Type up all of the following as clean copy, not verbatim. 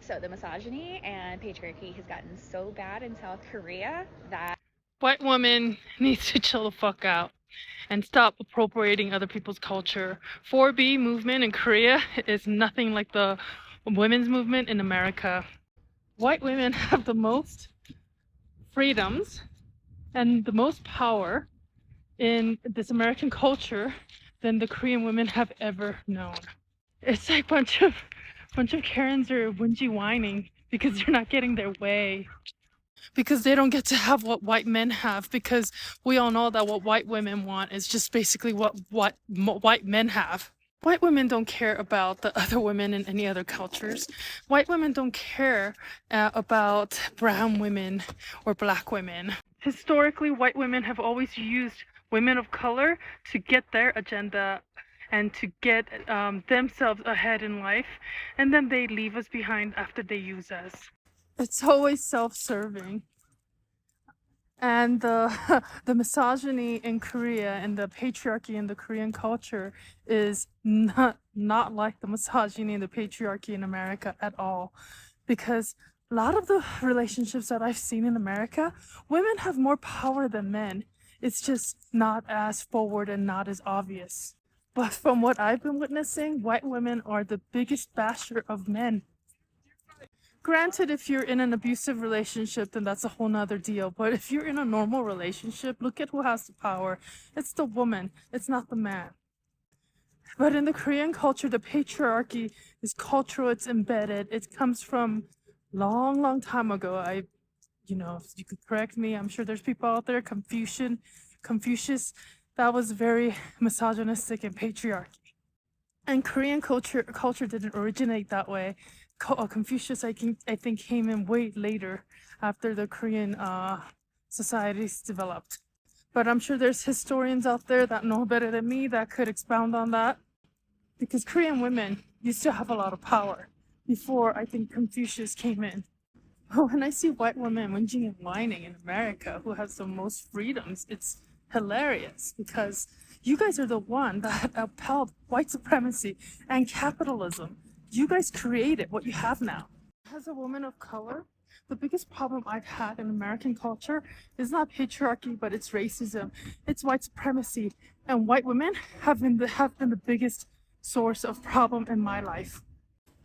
So the misogyny and patriarchy has gotten so bad in South Korea that White women needs to chill the fuck out and stop appropriating other people's culture. 4B movement in Korea is nothing like the women's movement in America. White women have the most freedoms and the most power in this American culture than the Korean women have ever known. It's like bunch of Karens are whingy whining because they're not getting their way. Because they don't get to have what white men have, because we all know that what white women want is just basically what white men have. White women don't care about the other women in any other cultures. White women don't care about brown women or black women. Historically, white women have always used women of color to get their agenda and to get themselves ahead in life, and then they leave us behind after they use us. It's always self-serving. And the the misogyny in Korea and the patriarchy in the Korean culture is not like the misogyny and the patriarchy in America at all. Because a lot of the relationships that I've seen in America, women have more power than men. It's just not as forward and not as obvious. But from what I've been witnessing, white women are the biggest basher of men. Granted, if you're in an abusive relationship, then that's a whole nother deal. But if you're in a normal relationship, look at who has the power. It's the woman, it's not the man. But in the Korean culture, the patriarchy is cultural, it's embedded. It comes from long time ago. You could correct me. I'm sure there's people out there, Confucius, that was very misogynistic and patriarchy. And Korean culture didn't originate that way. Confucius, I think, came in way later after the Korean societies developed. But I'm sure there's historians out there that know better than me that could expound on that. Because Korean women used to have a lot of power before I think Confucius came in. But when I see white women whinging and whining in America who has the most freedoms, it's hilarious because you guys are the one that upheld white supremacy and capitalism. You guys created what you have now. As a woman of color, the biggest problem I've had in American culture is not patriarchy, but it's racism. It's white supremacy, and white women have been the biggest source of problem in my life.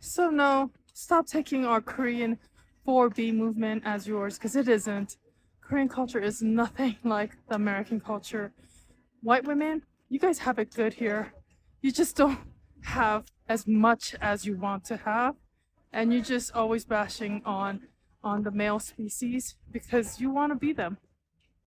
So no, stop taking our Korean 4B movement as yours, because it isn't. Korean culture is nothing like the American culture. White women, you guys have it good here. You just don't have as much as you want to have, and you're just always bashing on the male species because you want to be them.